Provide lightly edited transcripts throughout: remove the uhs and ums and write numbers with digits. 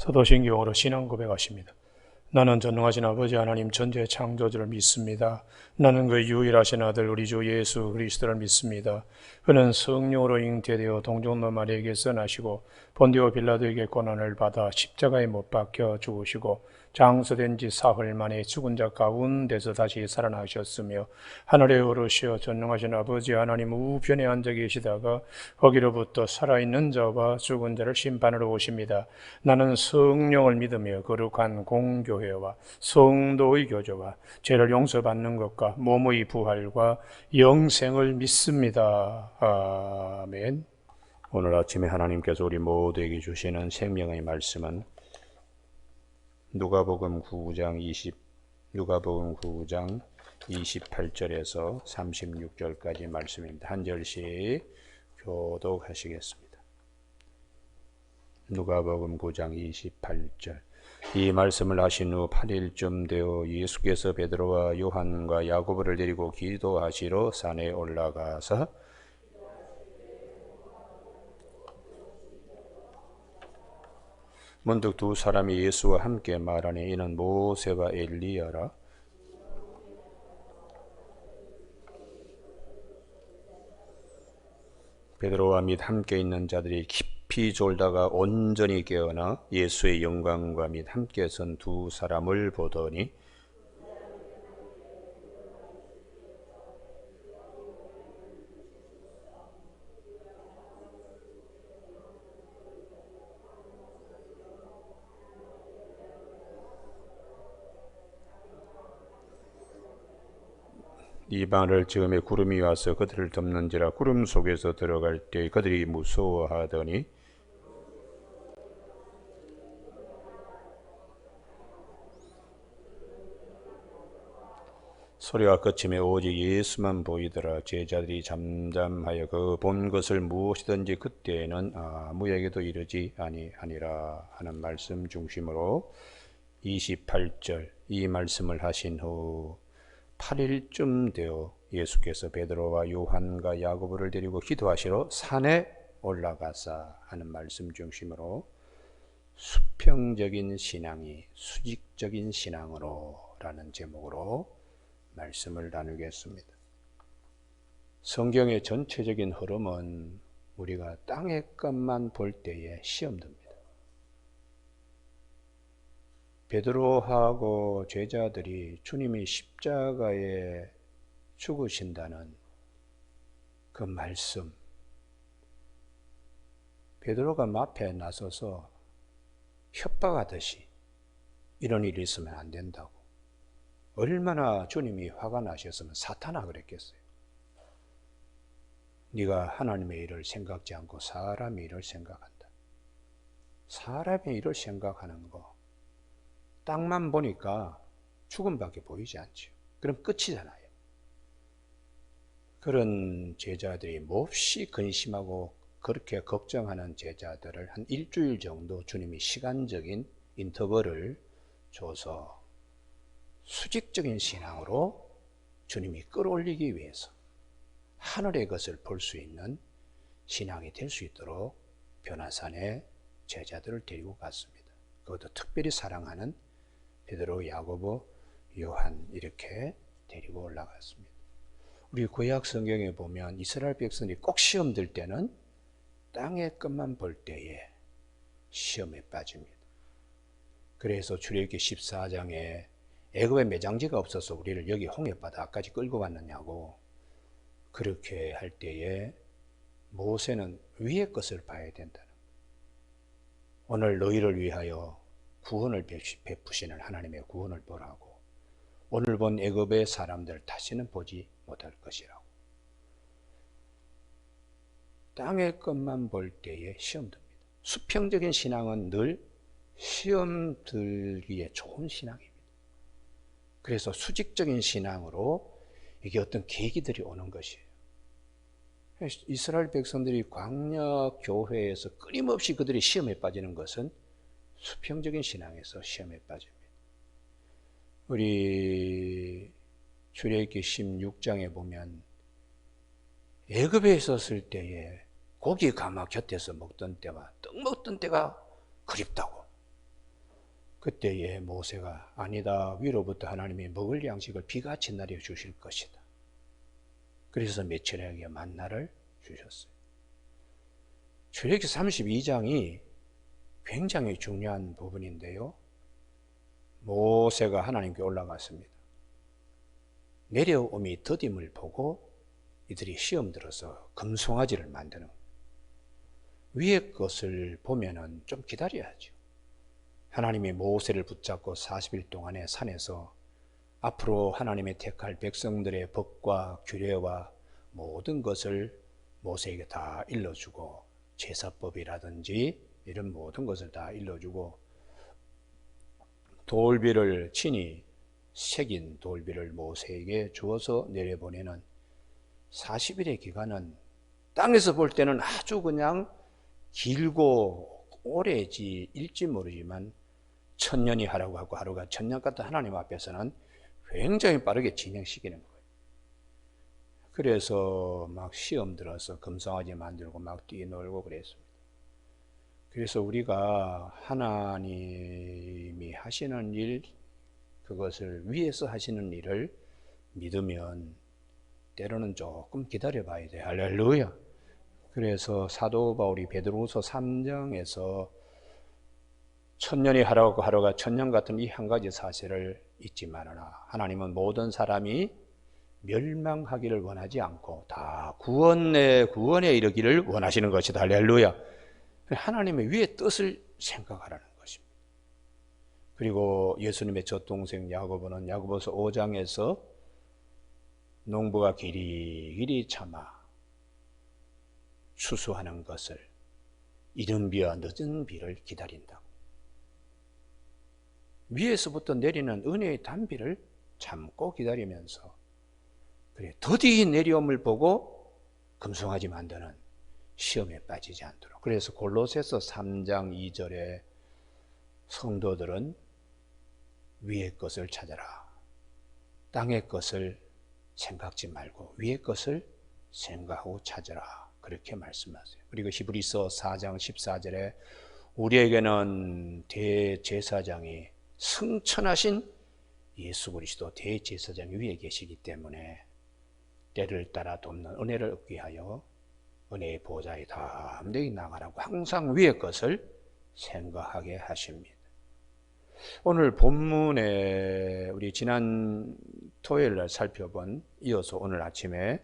사도신경으로 신앙 고백하십니다. 나는 전능하신 아버지 하나님 전지의 창조주를 믿습니다. 나는 그 유일하신 아들 우리 주 예수 그리스도를 믿습니다. 그는 성령으로 잉태되어 동정노 마리아에게서 나시고 본디오 빌라도에게 고난을 받아 십자가에 못 박혀 죽으시고 장서된 지 사흘 만에 죽은 자 가운데서 다시 살아나셨으며 하늘에 오르시어 전능하신 아버지 하나님 우편에 앉아 계시다가 거기로부터 살아있는 자와 죽은 자를 심판하러 오십니다. 나는 성령을 믿으며 거룩한 공교회와 성도의 교제와 죄를 용서받는 것과 몸의 부활과 영생을 믿습니다. 아멘. 오늘 아침에 하나님께서 우리 모두에게 주시는 생명의 말씀은 누가복음 9장 28절에서 36절까지 말씀입니다. 한 절씩 교독하시겠습니다. 누가복음 9장 28절. 이 말씀을 하신 후 8일쯤 되어 예수께서 베드로와 요한과 야고보를 데리고 기도하시러 산에 올라가서 문득 두 사람이 예수와 함께 말하니 이는 모세와 엘리야라. 베드로와 및 함께 있는 자들이 깊이 졸다가 온전히 깨어나 예수의 영광과 및 함께 선 두 사람을 보더니 이 말을 즈음에 구름이 와서 그들을 덮는지라. 구름 속에서 들어갈 때 그들이 무서워하더니 소리가 그침에 오직 예수만 보이더라. 제자들이 잠잠하여 그 본 것을 무엇이든지 그때에는 아무에게도 이르지 아니하니라 하는 말씀 중심으로 28절 이 말씀을 하신 후 8일쯤 되어 예수께서 베드로와 요한과 야고보를 데리고 기도하시러 산에 올라가사 하는 말씀 중심으로 수평적인 신앙이 수직적인 신앙으로 라는 제목으로 말씀을 나누겠습니다. 성경의 전체적인 흐름은 우리가 땅의 것만 볼 때에 시험됩니다. 베드로하고 제자들이 주님이 십자가에 죽으신다는 그 말씀, 베드로가 앞에 나서서 협박하듯이 이런 일이 있으면 안 된다고, 얼마나 주님이 화가 나셨으면 사탄아 그랬겠어요. 네가 하나님의 일을 생각지 않고 사람의 일을 생각한다. 사람의 일을 생각하는 거 땅만 보니까 죽음밖에 보이지 않죠. 그럼 끝이잖아요. 그런 제자들이 몹시 근심하고 그렇게 걱정하는 제자들을 한 일주일 정도 주님이 시간적인 인터벌을 줘서 수직적인 신앙으로 주님이 끌어올리기 위해서 하늘의 것을 볼 수 있는 신앙이 될 수 있도록 변화산에 제자들을 데리고 갔습니다. 그것도 특별히 사랑하는 베드로, 야고보, 요한 이렇게 데리고 올라갔습니다. 우리 구약 성경에 보면 이스라엘 백성들이 꼭 시험 들 때는 땅의 것만 볼 때에 시험에 빠집니다. 그래서 출애굽기 14장에 애굽에 매장지가 없어서 우리를 여기 홍해바다까지 끌고 왔느냐고 그렇게 할 때에 모세는 위의 것을 봐야 된다는 거예요. 오늘 너희를 위하여 구원을 베푸시는 하나님의 구원을 보라고, 오늘 본 애굽의 사람들 다시는 보지 못할 것이라고. 땅의 것만 볼 때에 시험 듭니다. 수평적인 신앙은 늘 시험 들기에 좋은 신앙입니다. 그래서 수직적인 신앙으로 이게 어떤 계기들이 오는 것이에요. 이스라엘 백성들이 광야 교회에서 끊임없이 그들이 시험에 빠지는 것은 수평적인 신앙에서 시험에 빠집니다. 우리 출애굽기 16장에 보면 애굽에 있었을 때에 고기 가마 곁에서 먹던 때와 떡 먹던 때가 그립다고. 그때에 모세가 아니다, 위로부터 하나님이 먹을 양식을 비같이 내려 주실 것이다. 그래서 며칠에게 만나를 주셨어요. 출애굽기 32장이 굉장히 중요한 부분인데요. 모세가 하나님께 올라갔습니다. 내려옴이 더딤을 보고 이들이 시험 들어서 금송아지를 만드는 거예요. 위의 것을 보면은 좀 기다려야죠. 하나님이 모세를 붙잡고 40일 동안의 산에서 앞으로 하나님의 택할 백성들의 법과 규례와 모든 것을 모세에게 다 일러주고, 제사법이라든지 이런 모든 것을 다 일러주고, 돌비를 친히 새긴 돌비를 모세에게 주어서 내려보내는 40일의 기간은 땅에서 볼 때는 아주 그냥 길고 오래지 일지 모르지만, 천년이 하라고 하고 하루가 천년 같은 하나님 앞에서는 굉장히 빠르게 진행시키는 거예요. 그래서 막 시험 들어서 금송아지 만들고 막 뛰놀고 그랬습니다. 그래서 우리가 하나님이 하시는 일, 그것을 위에서 하시는 일을 믿으면 때로는 조금 기다려 봐야 돼. 할렐루야. 그래서 사도 바울이 베드로후서 3장에서 천년이 하라고 하루가 천년 같은 이 한 가지 사실을 잊지 말아라. 하나님은 모든 사람이 멸망하기를 원하지 않고 다 구원에 이르기를 원하시는 것이다. 할렐루야. 하나님의 위의 뜻을 생각하라는 것입니다. 그리고 예수님의 젖동생 야고보는 야고보서 5장에서 농부가 길이 참아 추수하는 것을 이른 비와 늦은 비를 기다린다. 위에서부터 내리는 은혜의 단비를 참고 기다리면서, 그래 더디 내려옴을 보고 금송아지 만드는 시험에 빠지지 않도록. 그래서 골로새서 3장 2절에 성도들은 위의 것을 찾아라, 땅의 것을 생각지 말고 위의 것을 생각하고 찾아라, 그렇게 말씀하세요. 그리고 히브리서 4장 14절에 우리에게는 대제사장이 승천하신 예수 그리스도 대제사장이 위에 계시기 때문에 때를 따라 돕는 은혜를 얻기 위하여 은혜의 보좌에 담대히 나가라고 항상 위의 것을 생각하게 하십니다. 오늘 본문에 우리 지난 토요일 날 살펴본, 이어서 오늘 아침에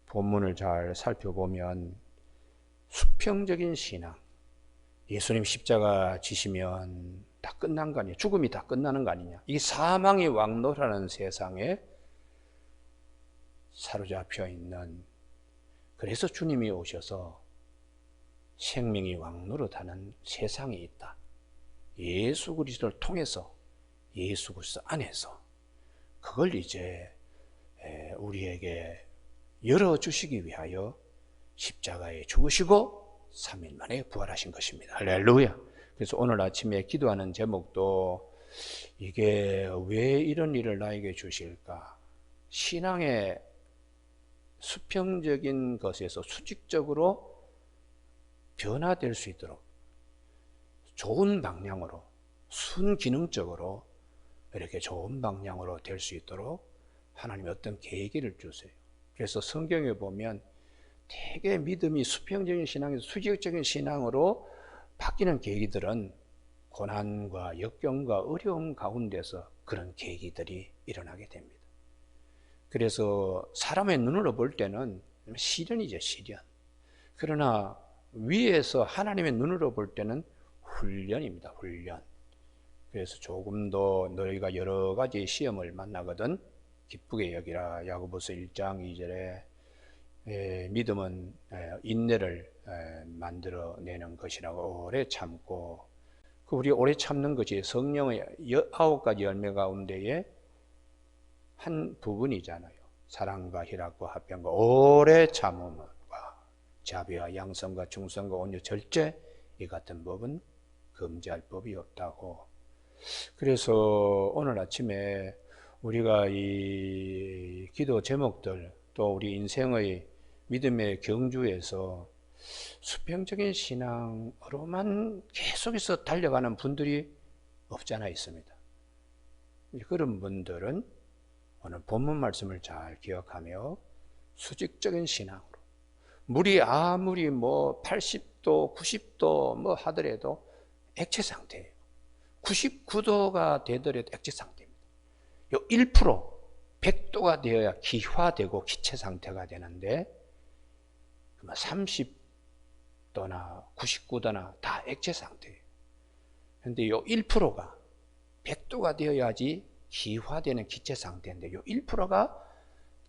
본문을 잘 살펴보면 수평적인 신앙, 예수님 십자가 지시면 다 끝난 거 아니냐, 죽음이 다 끝나는 거 아니냐, 이 사망의 왕노라는 세상에 사로잡혀 있는, 그래서 주님이 오셔서 생명이 왕노릇하는 세상이 있다. 예수 그리스도를 통해서, 예수 그리스도 안에서 그걸 이제 우리에게 열어주시기 위하여 십자가에 죽으시고 3일 만에 부활하신 것입니다. 할렐루야. 그래서 오늘 아침에 기도하는 제목도 이게 왜 이런 일을 나에게 주실까? 신앙의 수평적인 것에서 수직적으로 변화될 수 있도록 좋은 방향으로, 순기능적으로 이렇게 좋은 방향으로 될 수 있도록 하나님이 어떤 계기를 주세요. 그래서 성경에 보면 되게 믿음이 수평적인 신앙에서 수직적인 신앙으로 바뀌는 계기들은 고난과 역경과 어려움 가운데서 그런 계기들이 일어나게 됩니다. 그래서 사람의 눈으로 볼 때는 시련이죠, 시련. 그러나 위에서 하나님의 눈으로 볼 때는 훈련입니다, 훈련. 그래서 조금 더 너희가 여러 가지 시험을 만나거든 기쁘게 여기라. 야고보서 1장 2절에 믿음은 인내를 만들어내는 것이라고, 오래 참고, 그 우리 오래 참는 것이 성령의 9가지 열매 가운데에 한 부분이잖아요. 사랑과 희락과 화평과 오래 참음과 자비와 양성과 충성과 온유 절제, 이 같은 법은 금지할 법이 없다고. 그래서 오늘 아침에 우리가 이 기도 제목들, 또 우리 인생의 믿음의 경주에서 수평적인 신앙으로만 계속해서 달려가는 분들이 없잖아 있습니다. 그런 분들은 오늘 본문 말씀을 잘 기억하며 수직적인 신앙으로, 물이 아무리 80도, 90도 하더라도 액체 상태예요. 99도가 되더라도 액체 상태입니다. 요 1%, 100도가 되어야 기화되고 기체 상태가 되는데 30도나 99도나 다 액체 상태예요. 그런데 요 1%가 100도가 되어야지 기화되는 기체 상태인데 요 1%가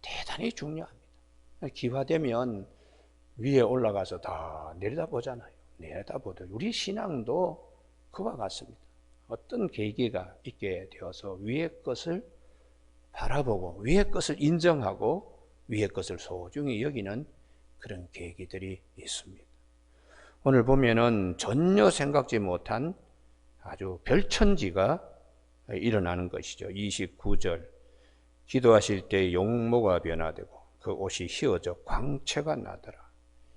대단히 중요합니다. 기화되면 위에 올라가서 다 내려다보잖아요. 내려다보도 우리 신앙도 그와 같습니다. 어떤 계기가 있게 되어서 위의 것을 바라보고 위의 것을 인정하고 위의 것을 소중히 여기는 그런 계기들이 있습니다. 오늘 보면은 전혀 생각지 못한 아주 별천지가 일어나는 것이죠. 29절, 기도하실 때 용모가 변화되고 그 옷이 휘어져 광채가 나더라.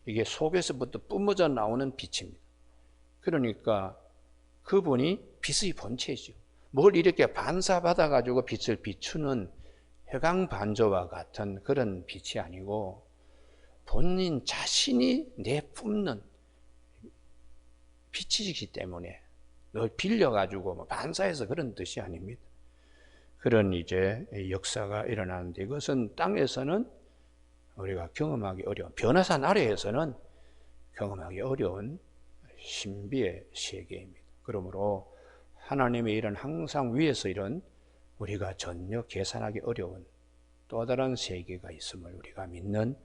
이게 속에서부터 뿜어져 나오는 빛입니다. 그러니까 그분이 빛의 본체이죠. 뭘 이렇게 반사받아가지고 빛을 비추는 회광반조와 같은 그런 빛이 아니고 본인 자신이 내뿜는 빛이기 때문에 널 빌려가지고 반사해서 그런 뜻이 아닙니다. 그런 이제 역사가 일어나는데 이것은 땅에서는 우리가 경험하기 어려운, 변화산 아래에서는 경험하기 어려운 신비의 세계입니다. 그러므로 하나님의 일은 항상 위에서 일은 우리가 전혀 계산하기 어려운 또 다른 세계가 있음을 우리가 믿는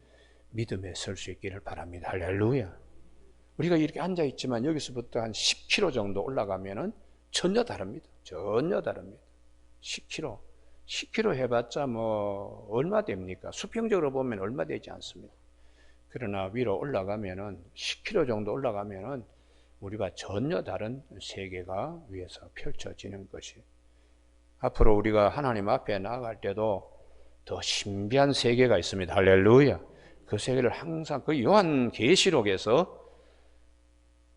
믿음에 설 수 있기를 바랍니다. 할렐루야. 우리가 이렇게 앉아있지만 여기서부터 한 10km 정도 올라가면은 전혀 다릅니다. 전혀 다릅니다. 10km. 10km 해봤자 얼마 됩니까? 수평적으로 보면 얼마 되지 않습니다. 그러나 위로 올라가면은 10km 정도 올라가면은 우리가 전혀 다른 세계가 위에서 펼쳐지는 것이, 앞으로 우리가 하나님 앞에 나아갈 때도 더 신비한 세계가 있습니다. 할렐루야. 그 세계를 항상 그 요한계시록에서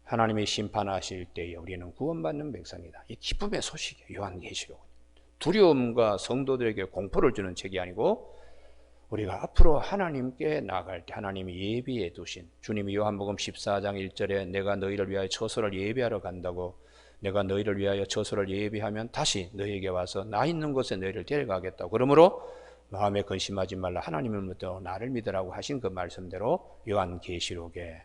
하나님이 심판하실 때에 우리는 구원받는 백성이다. 이 기쁨의 소식이에요. 요한계시록은 두려움과 성도들에게 공포를 주는 책이 아니고 우리가 앞으로 하나님께 나아갈 때 하나님이 예비해 두신, 주님이 요한복음 14장 1절에 내가 너희를 위하여 처소를 예비하러 간다고, 내가 너희를 위하여 처소를 예비하면 다시 너희에게 와서 나 있는 곳에 너희를 데려가겠다고, 그러므로 마음에 근심하지 말라, 하나님을 믿어 나를 믿으라고 하신 그 말씀대로 요한계시록에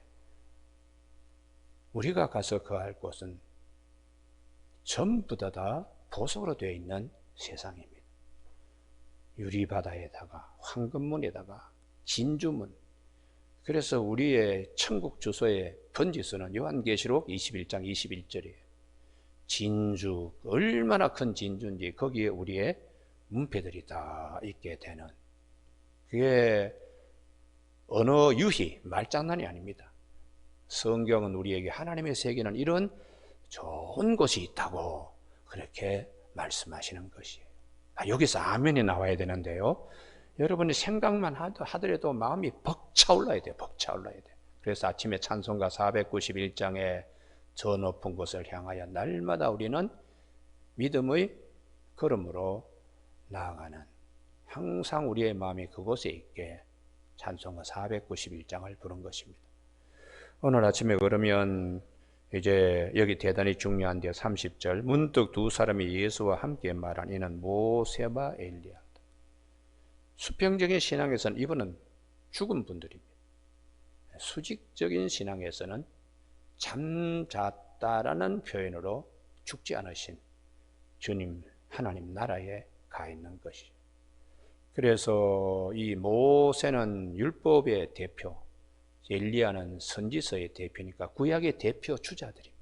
우리가 가서 거할 곳은 전부 다 보석으로 되어 있는 세상입니다. 유리바다에다가 황금문에다가 진주문. 그래서 우리의 천국 주소의 번지수는 요한계시록 21장 21절이에요. 진주, 얼마나 큰 진주인지 거기에 우리의 문패들이 다 있게 되는, 그게 언어 유희, 말장난이 아닙니다. 성경은 우리에게 하나님의 세계는 이런 좋은 곳이 있다고 그렇게 말씀하시는 것이에요. 여기서 아멘이 나와야 되는데요. 여러분이 생각만 하더라도 마음이 벅차올라야 돼요. 벅차올라야 돼요. 그래서 아침에 찬송가 491장에 저 높은 곳을 향하여 날마다 우리는 믿음의 걸음으로 나아가는, 항상 우리의 마음이 그곳에 있게 찬송가 491장을 부른 것입니다. 오늘 아침에 그러면 이제 여기 대단히 중요한데요. 30절, 문득 두 사람이 예수와 함께 말한 이는 모세와 엘리야다. 수평적인 신앙에서는 이분은 죽은 분들입니다. 수직적인 신앙에서는 잠잤다라는 표현으로 죽지 않으신 주님 하나님 나라에 가 있는 것이죠. 그래서 이 모세는 율법의 대표, 엘리야는 선지서의 대표니까 구약의 대표 주자들입니다.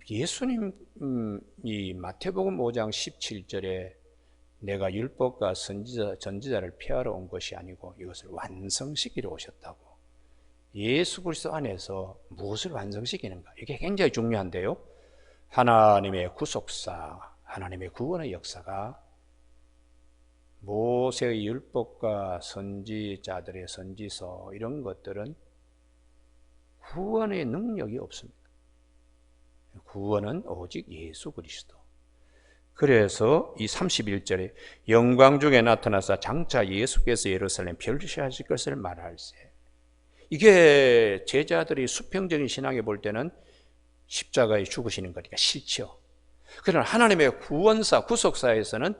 예수님이 마태복음 5장 17절에 내가 율법과 전지자를 폐하러 온 것이 아니고 이것을 완성시키러 오셨다고, 예수 그리스도 안에서 무엇을 완성시키는가, 이게 굉장히 중요한데요. 하나님의 구속사, 하나님의 구원의 역사가 모세의 율법과 선지자들의 선지서 이런 것들은 구원의 능력이 없습니다. 구원은 오직 예수 그리스도. 그래서 이 31절에 영광 중에 나타나사 장차 예수께서 예루살렘 별시하실 것을 말할세. 이게 제자들이 수평적인 신앙에 볼 때는 십자가에 죽으시는 거니까 싫죠. 그러나 하나님의 구원사, 구속사에서는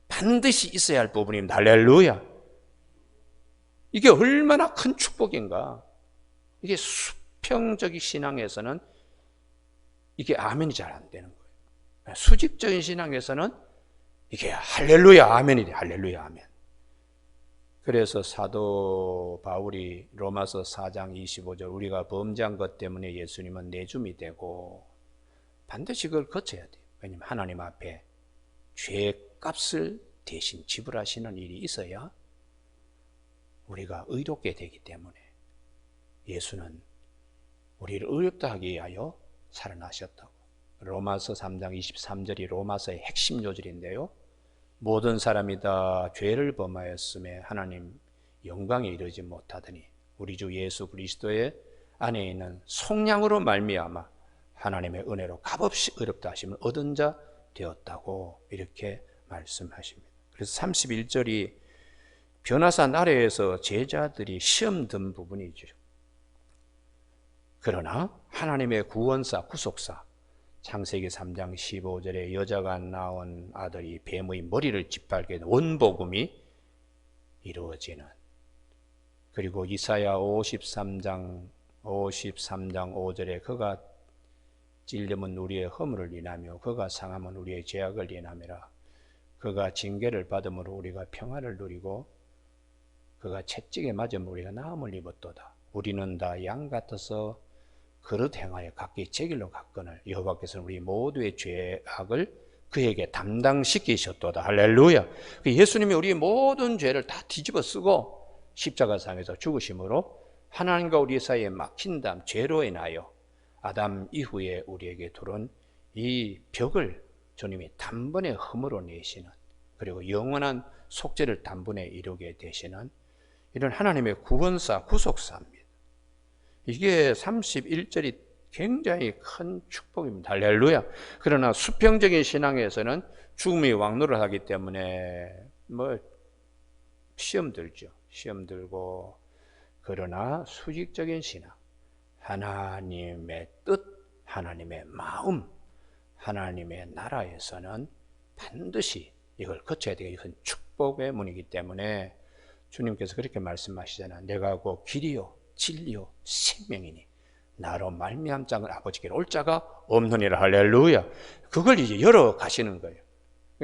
반드시 있어야 할 부분입니다. 할렐루야. 이게 얼마나 큰 축복인가. 이게 수평적인 신앙에서는 이게 아멘이 잘 안 되는 거예요. 수직적인 신앙에서는 이게 할렐루야 아멘이 돼. 할렐루야 아멘. 그래서 사도 바울이 로마서 4장 25절 우리가 범죄한 것 때문에 예수님은 내줌이 되고 반드시 그걸 거쳐야 돼요. 왜냐하면 하나님 앞에 죄값을 대신 지불하시는 일이 있어야 우리가 의롭게 되기 때문에 예수는 우리를 의롭다 하기 위하여 살아나셨다고. 로마서 3장 23절이 로마서의 핵심 요절인데요. 모든 사람이 다 죄를 범하였음에 하나님 영광에 이르지 못하더니 우리 주 예수 그리스도의 안에 있는 속량으로 말미암아 하나님의 은혜로 값없이 의롭다 하심을 얻은 자 되었다고 이렇게 말씀하십니다. 그래서 31절이 변화산 아래에서 제자들이 시험 든 부분이죠. 그러나 하나님의 구원사, 구속사, 창세기 3장 15절에 여자가 낳은 아들이 뱀의 머리를 짓밟게 된 원복음이 이루어지는, 그리고 이사야 53장 5절에 그가 찔림은 우리의 허물을 인하며 그가 상함은 우리의 죄악을 인함이라. 그가 징계를 받음으로 우리가 평화를 누리고 그가 채찍에 맞음으로 우리가 나음을 입었도다. 우리는 다 양 같아서 그릇 행하여 각기 제 길로 갔거늘 여호와께서는 우리 모두의 죄악을 그에게 담당시키셨도다. 할렐루야. 예수님이 우리의 모든 죄를 다 뒤집어 쓰고 십자가상에서 죽으심으로 하나님과 우리 사이에 막힌 다음 죄로 인하여 아담 이후에 우리에게 들어온 이 벽을 주님이 단번에 허물어 내시는, 그리고 영원한 속죄를 단번에 이루게 되시는 이런 하나님의 구원사, 구속사입니다. 이게 31절이 굉장히 큰 축복입니다. 할렐루야. 그러나 수평적인 신앙에서는 죽음이 왕노를 하기 때문에 시험 들죠. 시험 들고. 그러나 수직적인 신앙, 하나님의 뜻, 하나님의 마음, 하나님의 나라에서는 반드시 이걸 거쳐야 되는 이건 축복의 문이기 때문에 주님께서 그렇게 말씀하시잖아요. 내가 곧 길이요 진리요 생명이니 나로 말미암 자는 아버지께로 올 자가 없느니라. 할렐루야. 그걸 이제 열어 가시는 거예요.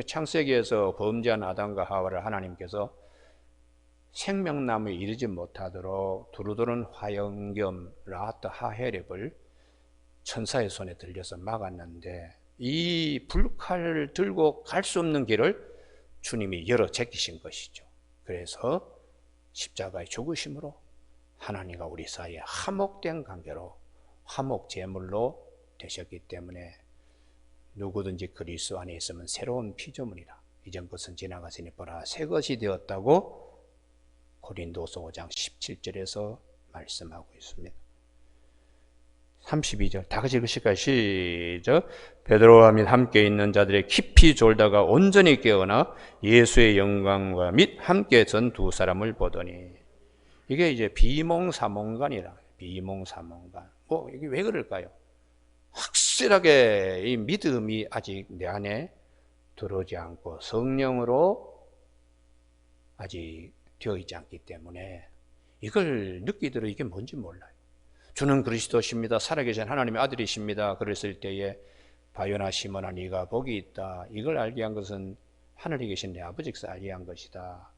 창세기에서 범죄한 아담과 하와를 하나님께서 생명나무에 이르지 못하도록 두루두른 화염겸 라하트 하헤렙을 천사의 손에 들려서 막았는데 이 불칼을 들고 갈 수 없는 길을 주님이 열어 제끼신 것이죠. 그래서 십자가의 죽으심으로 하나님과 우리 사이에 화목된 관계로 화목 제물로 되셨기 때문에 누구든지 그리스도 안에 있으면 새로운 피조물이라 이전 것은 지나갔으니 보라 새 것이 되었다고 고린도서 5장 17절에서 말씀하고 있습니다. 32절 다 같이 읽으실까요? 시작. 베드로와 및 함께 있는 자들의 깊이 졸다가 온전히 깨어나 예수의 영광과 및 함께 전 두 사람을 보더니, 이게 이제 비몽사몽간이라. 비몽사몽간. 이게 왜 그럴까요? 확실하게 이 믿음이 아직 내 안에 들어오지 않고 성령으로 아직 되어 있지 않기 때문에 이걸 느끼더라도 이게 뭔지 몰라요. 주는 그리스도십니다. 살아계신 하나님의 아들이십니다. 그랬을 때에 바요나 시몬아 네가 복이 있다. 이걸 알게 한 것은 하늘에 계신 내 아버지께서 알게 한 것이다.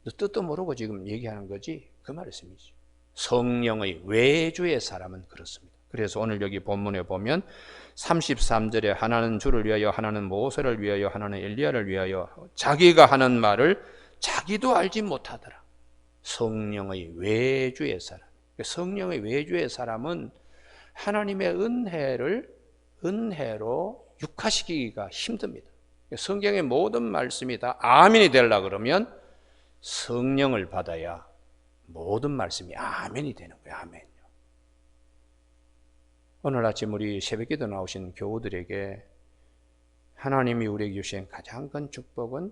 너 뜻도 모르고 지금 얘기하는 거지? 그 말씀이죠. 성령의 외주의 사람은 그렇습니다. 그래서 오늘 여기 본문에 보면 33절에 하나는 주를 위하여 하나는 모세를 위하여 하나는 엘리야를 위하여 자기가 하는 말을 자기도 알지 못하더라. 성령의 외주의 사람. 성령의 외주의 사람은 하나님의 은혜로 육화시키기가 힘듭니다. 성경의 모든 말씀이 다 아멘이 되려고 그러면 성령을 받아야 모든 말씀이 아멘이 되는 거예요. 아멘요. 오늘 아침 우리 새벽기도 나오신 교우들에게 하나님이 우리에게 주신 가장 큰 축복은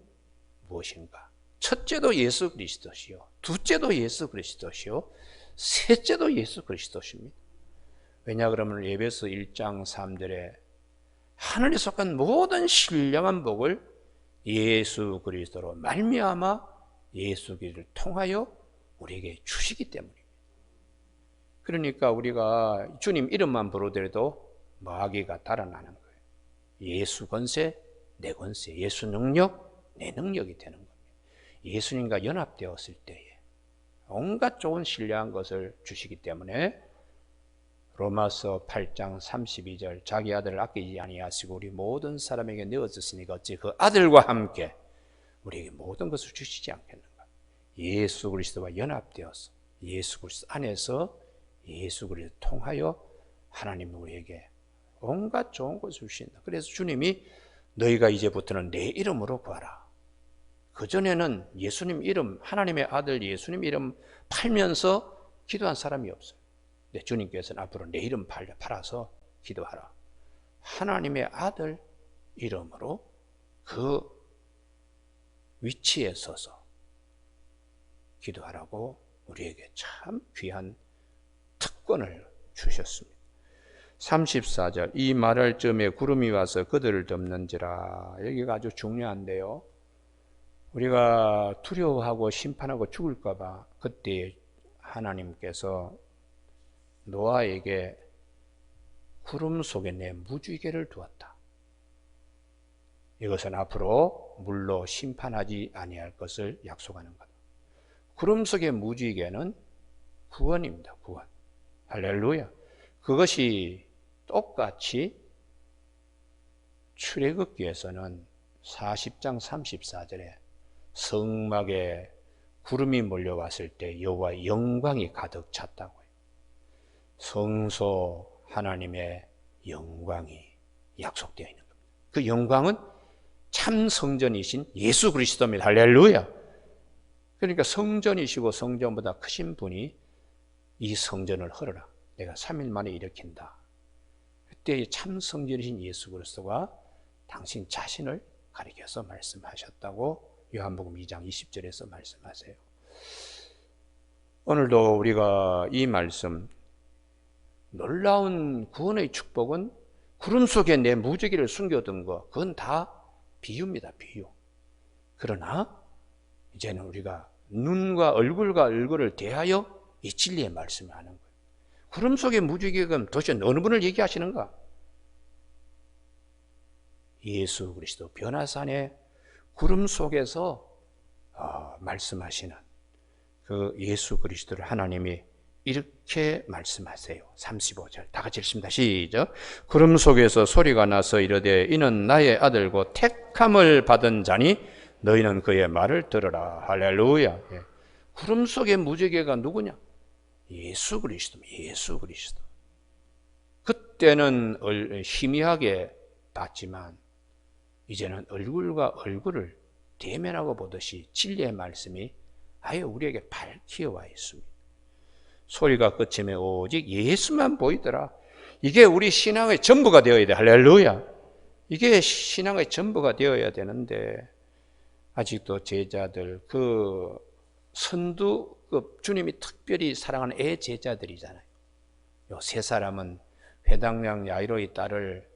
무엇인가? 첫째도 예수 그리스도시요, 둘째도 예수 그리스도시요, 셋째도 예수 그리스도십니다. 왜냐 그러면 에베소 1장 3절에 하늘에 속한 모든 신령한 복을 예수 그리스도로 말미암아 예수 그리스도를 통하여 우리에게 주시기 때문입니다. 그러니까 우리가 주님 이름만 부르더라도 마귀가 달아나는 거예요. 예수 권세, 내 권세, 예수 능력, 내 능력이 되는 겁니다. 예수님과 연합되었을 때에 온갖 좋은 신령한 것을 주시기 때문에 로마서 8장 32절 자기 아들을 아끼지 아니하시고 우리 모든 사람에게 내어주시니까 어찌 그 아들과 함께 우리에게 모든 것을 주시지 않겠는가? 예수 그리스도와 연합되어서 예수 그리스도 안에서 예수 그리스도 통하여 하나님이 우리에게 온갖 좋은 것을 주신다. 그래서 주님이 너희가 이제부터는 내 이름으로 구하라. 그전에는 예수님 이름, 하나님의 아들 예수님 이름 팔면서 기도한 사람이 없어요. 근데 주님께서는 앞으로 내 이름 팔아서 기도하라. 하나님의 아들 이름으로 그 위치에 서서 기도하라고 우리에게 참 귀한 특권을 주셨습니다. 34절 이 말할 즈음에 구름이 와서 그들을 덮는지라. 여기가 아주 중요한데요. 우리가 두려워하고 심판하고 죽을까 봐 그때 하나님께서 노아에게 구름 속에 내 무지개를 두었다. 이것은 앞으로 물로 심판하지 아니할 것을 약속하는 것. 구름 속의 무지개는 구원입니다. 구원. 할렐루야. 그것이 똑같이 출애굽기에서는 40장 34절에 성막에 구름이 몰려왔을 때 여호와의 영광이 가득 찼다고 해요. 성소 하나님의 영광이 약속되어 있는 겁니다. 그 영광은 참 성전이신 예수 그리스도입니다. 할렐루야. 그러니까 성전이시고 성전보다 크신 분이 이 성전을 헐어라. 내가 3일 만에 일으킨다. 그때 참 성전이신 예수 그리스도가 당신 자신을 가리켜서 말씀하셨다고 요한복음 2장 20절에서 말씀하세요. 오늘도 우리가 이 말씀, 놀라운 구원의 축복은 구름 속에 내 무지개를 숨겨둔 것, 그건 다 비유입니다. 비유. 그러나 이제는 우리가 눈과 얼굴을 대하여 이 진리의 말씀을 하는 거예요. 구름 속의 무지개가 도대체 어느 분을 얘기하시는가? 예수 그리스도 변화산의 구름 속에서 말씀하시는 그 예수 그리스도를 하나님이 이렇게 말씀하세요. 35절 다 같이 읽습니다. 시작. 구름 속에서 소리가 나서 이르되 이는 나의 아들고 택함을 받은 자니 너희는 그의 말을 들으라. 할렐루야. 구름 속의 무지개가 누구냐? 예수 그리스도. 예수 그리스도. 그때는 희미하게 봤지만 이제는 얼굴과 얼굴을 대면하고 보듯이 진리의 말씀이 아예 우리에게 밝히어 와 있습니다. 소리가 그치면 오직 예수만 보이더라. 이게 우리 신앙의 전부가 되어야 돼. 할렐루야. 이게 신앙의 전부가 되어야 되는데 아직도 제자들 그 선두급 주님이 특별히 사랑하는 애 제자들이잖아요. 요 세 사람은 회당장 야이로의 딸을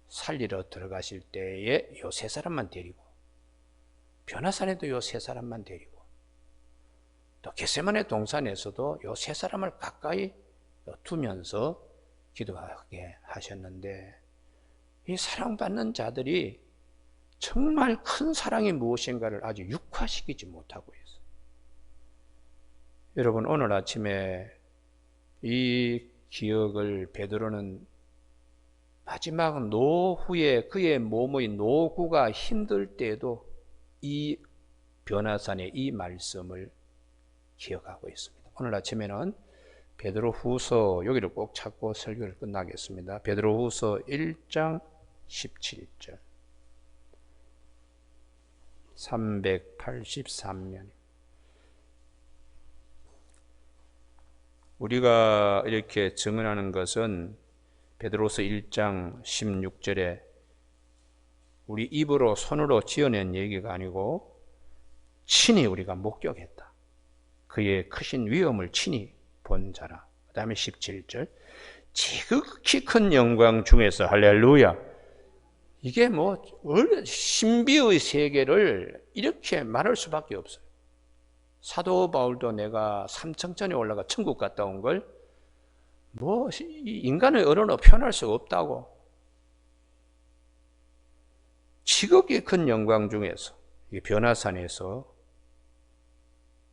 살리러 들어가실 때에 요 세 사람만 데리고 변화산에도 요 세 사람만 데리고 또 겟세마네 동산에서도 요 세 사람을 가까이 두면서 기도하게 하셨는데 이 사랑받는 자들이 정말 큰 사랑이 무엇인가를 아주 육화시키지 못하고 있어요. 여러분 오늘 아침에 이 기억을 베드로는 마지막 노후에 그의 몸의 노구가 힘들 때에도 이 변화산의 이 말씀을 기억하고 있습니다. 오늘 아침에는 베드로후서 여기를 꼭 찾고 설교를 끝나겠습니다. 베드로후서 1장 17절 383면 우리가 이렇게 증언하는 것은 베드로서 1장 16절에 우리 입으로 손으로 지어낸 얘기가 아니고 친히 우리가 목격했다. 그의 크신 위엄을 친히 본 자라. 그 다음에 17절 지극히 큰 영광 중에서 할렐루야. 이게 뭐 신비의 세계를 이렇게 말할 수밖에 없어요. 사도 바울도 내가 삼청천에 올라가 천국 갔다 온 걸 뭐 인간의 언어로 표현할 수가 없다고. 지극히 큰 영광 중에서 변화산에서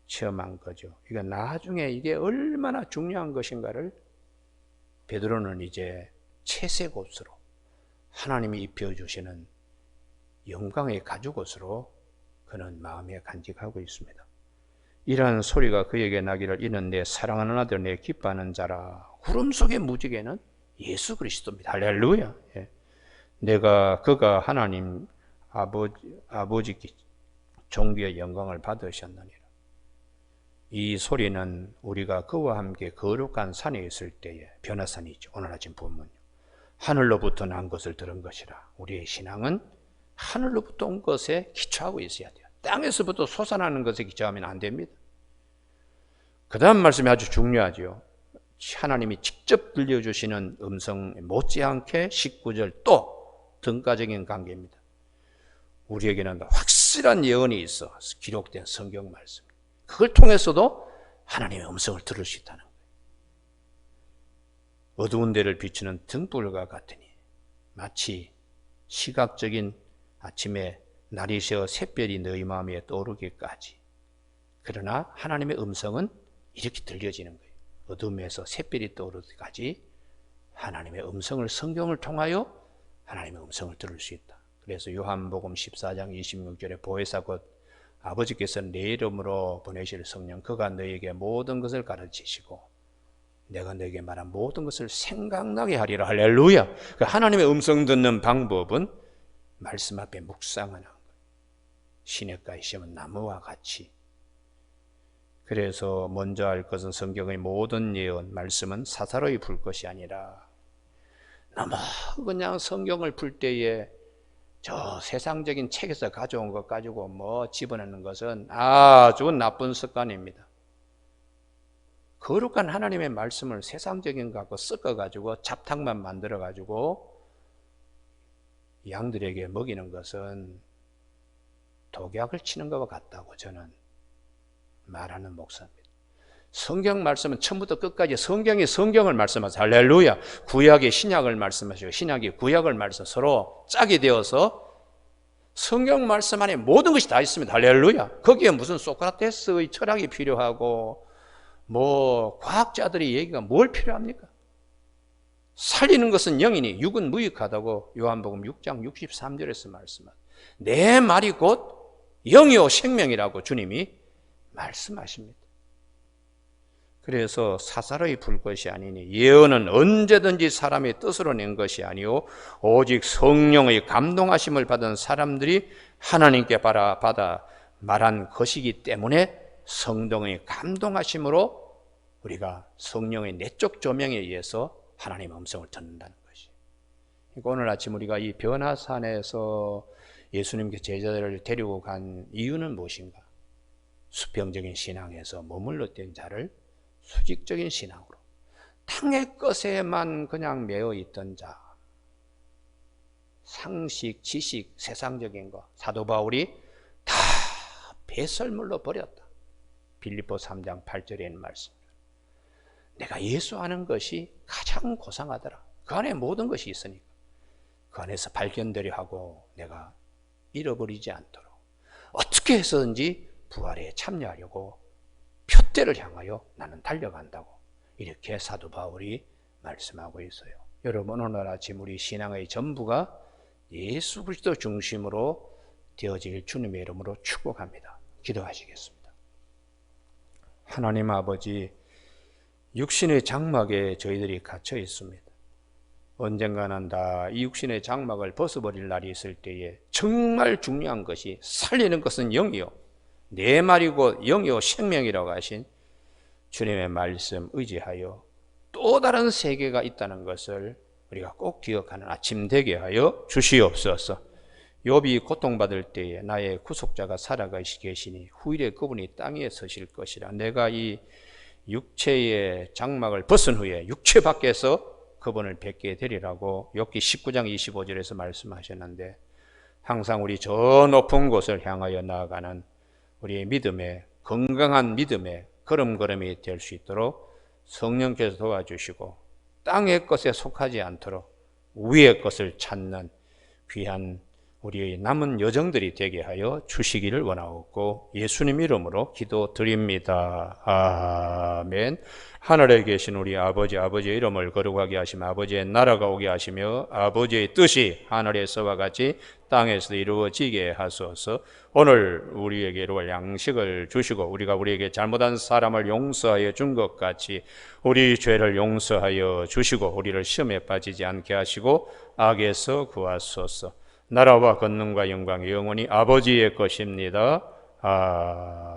체험한 거죠. 이게 나중에 이게 얼마나 중요한 것인가를 베드로는 이제 채색 옷으로 하나님이 입혀주시는 영광의 가죽옷으로 그는 마음에 간직하고 있습니다. 이러한 소리가 그에게 나기를 이는 내 사랑하는 아들 내 기뻐하는 자라. 구름 속의 무지개는 예수 그리스도입니다. 할렐루야. 그가 하나님 아버지 종기의 영광을 받으셨느니라. 이 소리는 우리가 그와 함께 거룩한 산에 있을 때에 변화산이죠. 오늘 아침 본문요. 하늘로부터 난 것을 들은 것이라. 우리의 신앙은 하늘로부터 온 것에 기초하고 있어야 돼요. 땅에서부터 솟아나는 것에 기초하면 안 됩니다. 그 다음 말씀이 아주 중요하죠. 하나님이 직접 들려주시는 음성 못지않게 19절 또 등가적인 관계입니다. 우리에게는 확실한 예언이 있어 기록된 성경 말씀. 그걸 통해서도 하나님의 음성을 들을 수 있다는 거예요. 어두운 데를 비추는 등불과 같으니 마치 시각적인 아침에 날이 새어 샛별이 너희 마음에 떠오르기까지. 그러나 하나님의 음성은 이렇게 들려지는 거예요. 어둠에서 샛별이 떠오르기까지 하나님의 음성을 성경을 통하여 하나님의 음성을 들을 수 있다. 그래서 요한복음 14장 26절에 보혜사 곧 아버지께서 내 이름으로 보내실 성령 그가 너에게 모든 것을 가르치시고 내가 너에게 말한 모든 것을 생각나게 하리라. 할렐루야. 하나님의 음성 듣는 방법은 말씀 앞에 묵상하는 거예요. 시냇가에 심은 나무와 같이. 그래서 먼저 할 것은 성경의 모든 예언, 말씀은 사사로이 풀 것이 아니라 너무 그냥 성경을 풀 때에 저 세상적인 책에서 가져온 것 가지고 뭐 집어넣는 것은 아주 나쁜 습관입니다. 거룩한 하나님의 말씀을 세상적인 거 갖고 섞어가지고 잡탕만 만들어가지고 양들에게 먹이는 것은 독약을 치는 것과 같다고 저는 말하는 목사입니다. 성경 말씀은 처음부터 끝까지 성경이 성경을 말씀하세요. 할렐루야. 구약이 신약을 말씀하시고 신약이 구약을 말씀 서로 짝이 되어서 성경 말씀 안에 모든 것이 다 있습니다. 할렐루야. 거기에 무슨 소크라테스의 철학이 필요하고 뭐 과학자들의 얘기가 뭘 필요합니까? 살리는 것은 영이니 육은 무익하다고 요한복음 6장 63절에서 말씀합니다. 내 말이 곧 영이요 생명이라고 주님이 말씀하십니다. 그래서 사사로이 풀 것이 아니니 예언은 언제든지 사람의 뜻으로 낸 것이 아니요 오직 성령의 감동하심을 받은 사람들이 하나님께 받아 말한 것이기 때문에 성령의 감동하심으로 우리가 성령의 내적 조명에 의해서 하나님의 음성을 듣는다는 것이. 그러니까 오늘 아침 우리가 이 변화산에서 예수님께 제자들을 데리고 간 이유는 무엇인가? 수평적인 신앙에서 머물렀던 자를 수직적인 신앙으로 땅의 것에만 그냥 매여 있던 자, 상식, 지식, 세상적인 것 사도 바울이 다 배설물로 버렸다. 빌립보 3장 8절에 있는 말씀. 내가 예수 아는 것이 가장 고상하더라. 그 안에 모든 것이 있으니까 그 안에서 발견되려 하고 내가 잃어버리지 않도록 어떻게 해서든지 부활에 참여하려고 표대를 향하여 나는 달려간다고 이렇게 사도 바울이 말씀하고 있어요. 여러분 오늘 아침 우리 신앙의 전부가 예수 그리스도 중심으로 되어질 주님의 이름으로 축복합니다. 기도하시겠습니다. 하나님 아버지, 육신의 장막에 저희들이 갇혀 있습니다. 언젠가는 다 이 육신의 장막을 벗어버릴 날이 있을 때에 정말 중요한 것이 살리는 것은 영이요 내 말이고 영이요 생명이라고 하신 주님의 말씀 의지하여 또 다른 세계가 있다는 것을 우리가 꼭 기억하는 아침 되게 하여 주시옵소서. 욥이 고통받을 때에 나의 구속자가 살아계시니 후일에 그분이 땅에 서실 것이라. 내가 이 육체의 장막을 벗은 후에 육체 밖에서 그분을 뵙게 되리라고 욥기 19장 25절에서 말씀하셨는데, 항상 우리 저 높은 곳을 향하여 나아가는 우리의 믿음의 건강한 믿음의 걸음걸음이 될 수 있도록 성령께서 도와주시고, 땅의 것에 속하지 않도록 위의 것을 찾는 귀한 우리의 남은 여정들이 되게 하여 주시기를 원하옵고 예수님 이름으로 기도드립니다. 아멘. 하늘에 계신 우리 아버지의 이름을 거룩하게 하시며 아버지의 나라가 오게 하시며 아버지의 뜻이 하늘에서와 같이 땅에서도 이루어지게 하소서. 오늘 우리에게 이룰 양식을 주시고 우리가 우리에게 잘못한 사람을 용서하여 준 것 같이 우리 죄를 용서하여 주시고 우리를 시험에 빠지지 않게 하시고 악에서 구하소서. 나라와 권능과 영광이 영원히 아버지의 것입니다. 아멘.